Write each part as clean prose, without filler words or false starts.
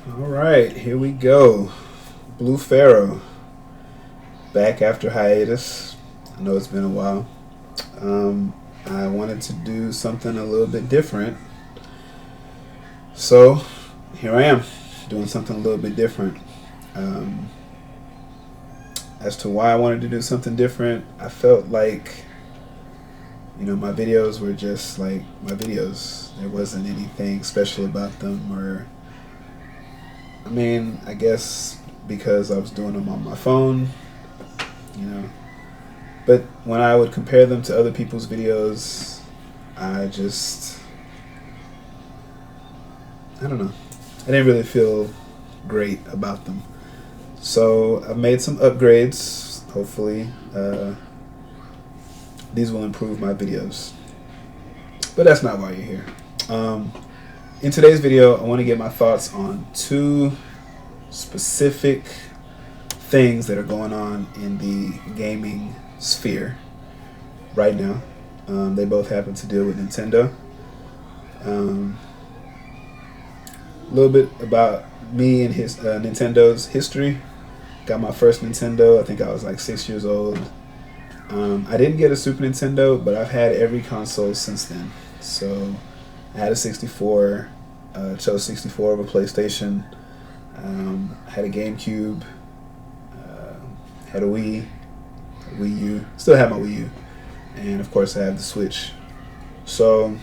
All right, here we go. Blue Pharaoh, back after hiatus. I know it's been a while. I wanted to do something a little bit different. So, here I am, doing something a little bit different. Um, as to why I wanted to do something different, I felt like, my videos were just like my videos. There wasn't anything special about them, or I guess because I was doing them on my phone, you know. But when I would compare them to other people's videos, I just, I don't know. I didn't really feel great about them. So I've made some upgrades. Hopefully, these will improve my videos. But that's not why you're here. In today's video, I want to get my thoughts on two specific things that are going on in the gaming sphere right now. They both happen to deal with Nintendo. A little bit about me and his Nintendo's history. Got my first Nintendo. I think I was like 6 years old. I didn't get a Super Nintendo, but I've had every console since then. So I had a 64, chose 64 over PlayStation. Had a GameCube, had a Wii U. Still have my Wii U, and of course I have the Switch. So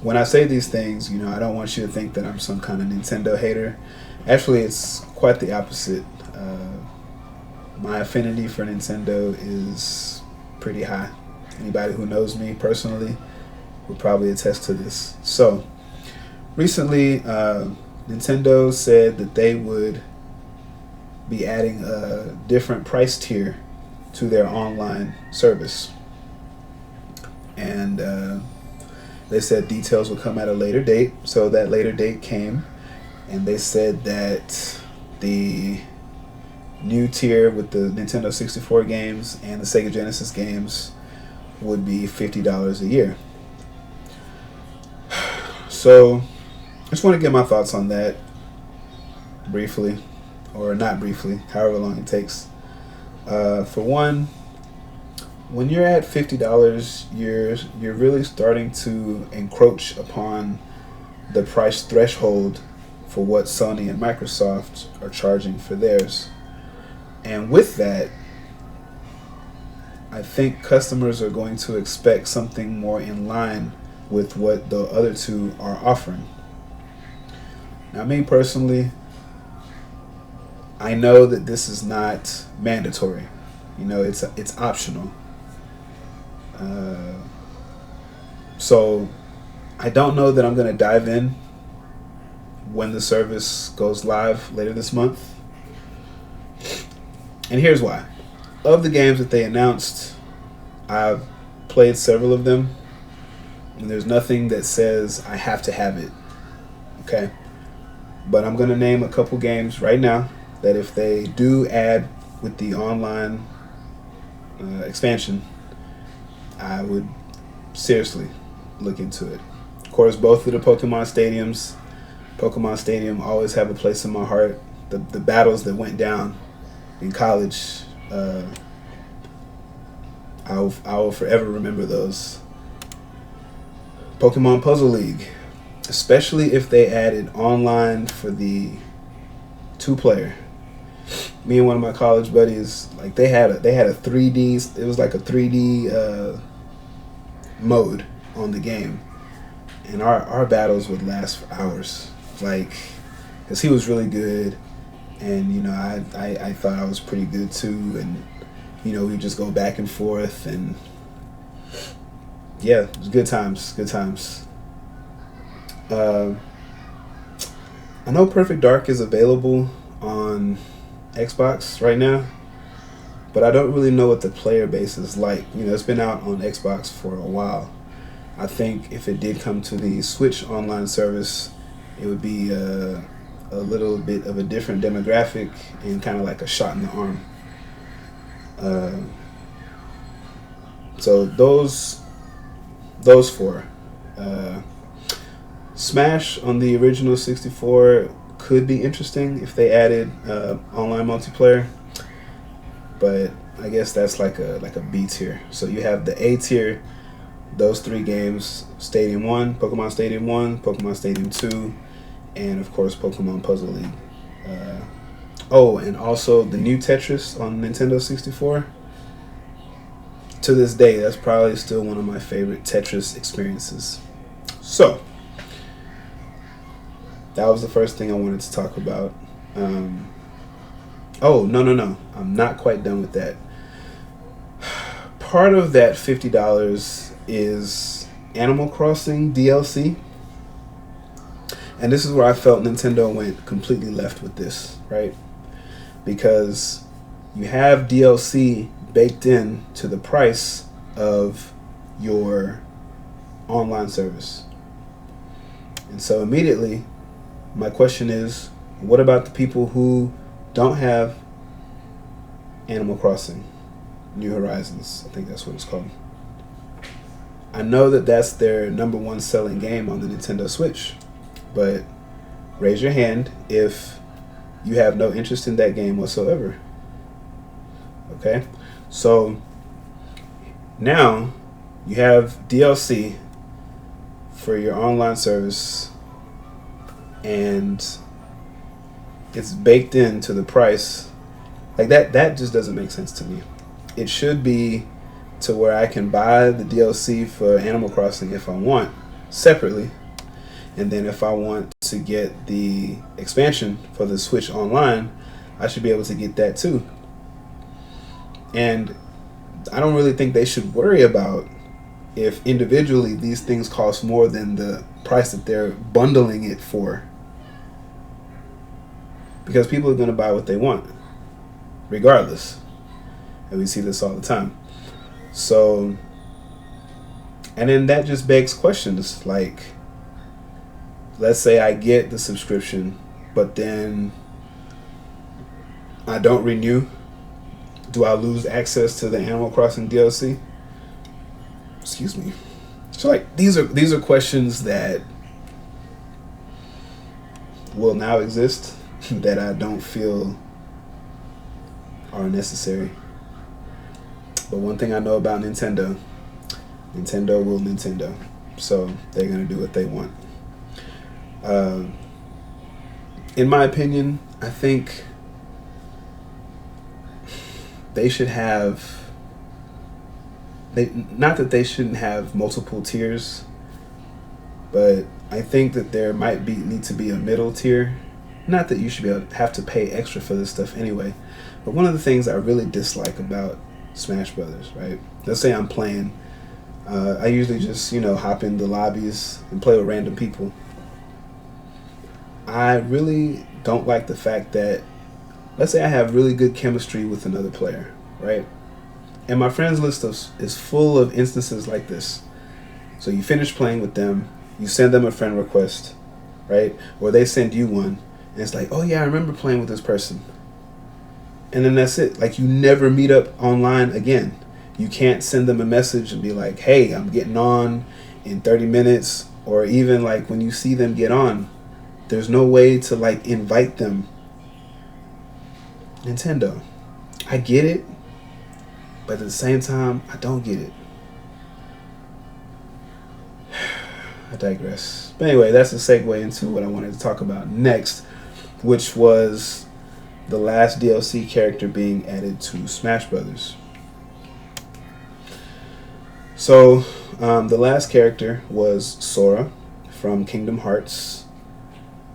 when I say these things, I don't want you to think that I'm some kind of Nintendo hater. Actually, it's quite the opposite. My affinity for Nintendo is pretty high. Anybody who knows me personally would probably attest to this. So recently, Nintendo said that they would be adding a different price tier to their online service. And they said details will come at a later date. So that later date came, and they said that the new tier with the Nintendo 64 games and the Sega Genesis games would be $50 a year. So I just want to get my thoughts on that briefly, or not briefly, however long it takes. For one, when you're at $50, you're really starting to encroach upon the price threshold for what Sony and Microsoft are charging for theirs. And with that, I think customers are going to expect something more in line with what the other two are offering. Now, me personally, I know that this is not mandatory. It's optional. So I don't know that I'm going to dive in when the service goes live later this month. And here's why. Of the games that they announced, I've played several of them, and there's nothing that says I have to have it. Okay? But I'm going to name a couple games right now that if they do add with the online expansion, I would seriously look into it. Of course, both of the Pokemon Stadium always have a place in my heart. The battles that went down in college, I will forever remember those. Pokemon Puzzle League, especially if they added online for the 2-player. Me and one of my college buddies, like they had a 3D. It was like a 3D mode on the game, and our battles would last for hours. Like, because he was really good, and I thought I was pretty good too, and we just go back and forth, and yeah, it was good times. Good times. I know Perfect Dark is available on Xbox right now, but I don't really know what the player base is like. It's been out on Xbox for a while. I think if it did come to the Switch online service, it would be a little bit of a different demographic and kind of like a shot in the arm. So those four. Smash on the original 64 could be interesting if they added online multiplayer, but I guess that's like a B tier. So you have the A tier, those 3 games: Stadium 1, Pokemon Stadium 1, Pokemon Stadium 2, and of course Pokemon Puzzle League. And also the new Tetris on Nintendo 64. To this day, that's probably still one of my favorite Tetris experiences. So, that was the first thing I wanted to talk about. No. I'm not quite done with that. Part of that $50 is Animal Crossing DLC. And this is where I felt Nintendo went completely left with this, right? Because you have DLC baked in to the price of your online service. And so immediately, my question is, what about the people who don't have Animal Crossing New Horizons? I think that's what it's called. I know that that's their number 1 selling game on the Nintendo Switch, but raise your hand if you have no interest in that game whatsoever. Okay? So now you have DLC for your online service, and it's baked into the price. Like that just doesn't make sense to me. It should be to where I can buy the DLC for Animal Crossing if I want separately, and then if I want to get the expansion for the Switch Online, I should be able to get that too. And I don't really think they should worry about if individually these things cost more than the price that they're bundling it for. Because people are going to buy what they want, regardless. And we see this all the time. So, and then that just begs questions like, let's say I get the subscription, but then I don't renew. Do I lose access to the Animal Crossing DLC? Excuse me. So like these are questions that will now exist that I don't feel are necessary. But one thing I know about Nintendo will Nintendo. So they're gonna do what they want. In my opinion, I think they should have, not that they shouldn't have multiple tiers, but I think that there might need to be a middle tier. Not that you should have to pay extra for this stuff anyway, but one of the things I really dislike about Smash Brothers, right? Let's say I'm playing, I usually just hop in the lobbies and play with random people. I really don't like the fact that, let's say I have really good chemistry with another player, right? And my friends list is full of instances like this. So you finish playing with them, you send them a friend request, right? Or they send you one, and it's like, oh yeah, I remember playing with this person. And then that's it. Like, you never meet up online again. You can't send them a message and be like, hey, I'm getting on in 30 minutes. Or even like when you see them get on, there's no way to like invite them. Nintendo, I get it, but at the same time, I don't get it. I digress. But anyway, that's a segue into what I wanted to talk about next, which was the last DLC character being added to Smash Brothers. So, the last character was Sora from Kingdom Hearts,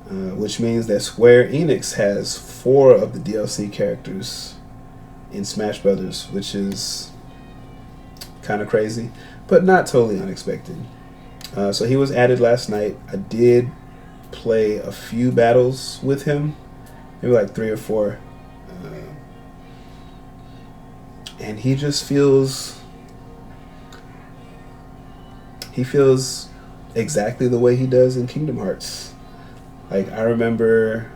which means that Square Enix has 4 of the DLC characters in Smash Brothers, which is kind of crazy, but not totally unexpected. So he was added last night. I did play a few battles with him, maybe like 3 or 4, and he just feels exactly the way he does in Kingdom Hearts. Like, I remember,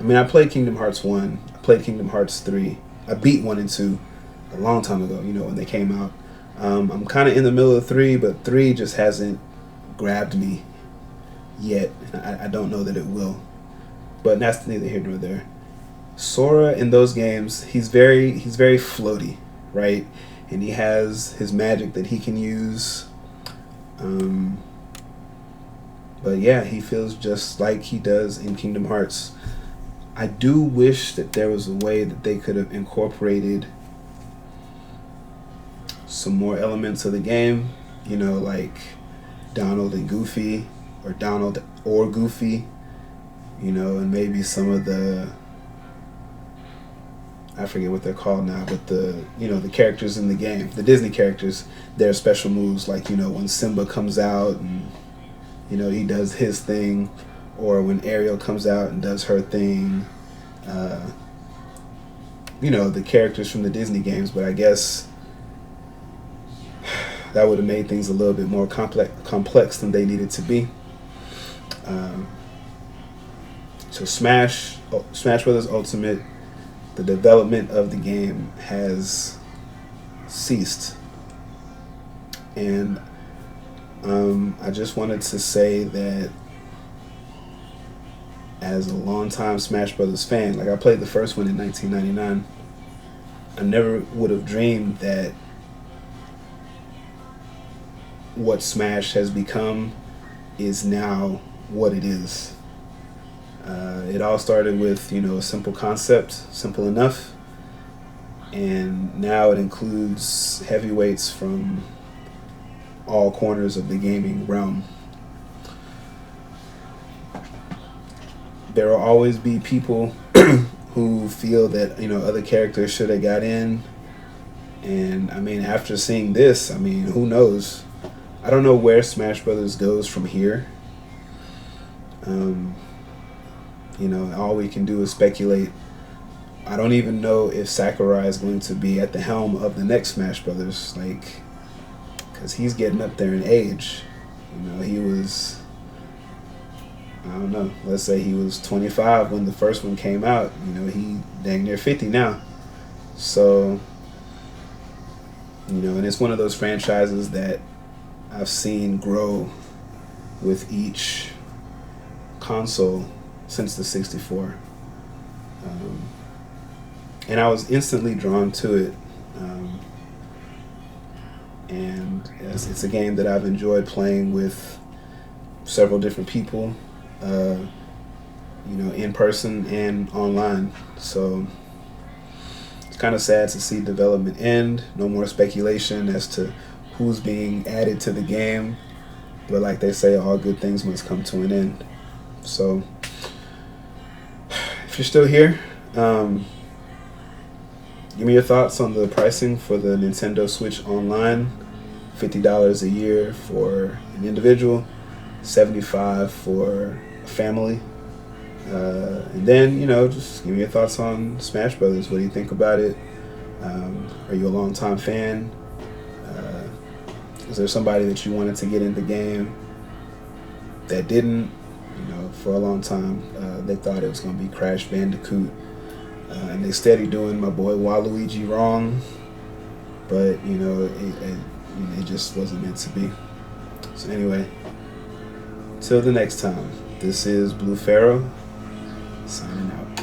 I played Kingdom Hearts 1, I played Kingdom Hearts 3, I beat 1 and 2 a long time ago, when they came out. I'm kind of in the middle of 3, but 3 just hasn't grabbed me yet. I don't know that it will, but that's neither here nor there. Sora in those games, he's very floaty, right? And he has his magic that he can use. Um, but yeah, he feels just like he does in Kingdom Hearts. I do wish that there was a way that they could have incorporated some more elements of the game, like Donald and Goofy, or Donald or Goofy, and maybe some of the, I forget what they're called now, but the characters in the game, the Disney characters, their special moves, like, when Simba comes out and, he does his thing, or when Ariel comes out and does her thing, the characters from the Disney games. But I guess that would have made things a little bit more complex than they needed to be. So Smash Brothers Ultimate, the development of the game has ceased, and I just wanted to say that as a longtime Smash Brothers fan, like I played the first one in 1999, I never would have dreamed that what Smash has become is now what it is. It all started with, a simple concept, simple enough, and now it includes heavyweights from all corners of the gaming realm. There will always be people who feel that, other characters should have got in, and I mean, after seeing this, I mean, who knows? I don't know where Smash Brothers goes from here. All we can do is speculate. I don't even know if Sakurai is going to be at the helm of the next Smash Brothers, because he's getting up there in age. He was, I don't know, let's say he was 25 when the first one came out. He dang near 50 now. So, and it's one of those franchises that I've seen grow with each console since the 64. And I was instantly drawn to it. And it's a game that I've enjoyed playing with several different people, in person and online. So it's kind of sad to see development end. No more speculation as to who's being added to the game. But like they say, all good things must come to an end. So if you're still here, give me your thoughts on the pricing for the Nintendo Switch Online. $50 a year for an individual, $75 for a family. And then, just give me your thoughts on Smash Brothers. What do you think about it? Are you a longtime fan? Is there somebody that you wanted to get in the game that didn't? For a long time, they thought it was going to be Crash Bandicoot. And they steady doing my boy Waluigi wrong. But, it just wasn't meant to be. So anyway, till the next time, this is Blue Pharaoh, signing out.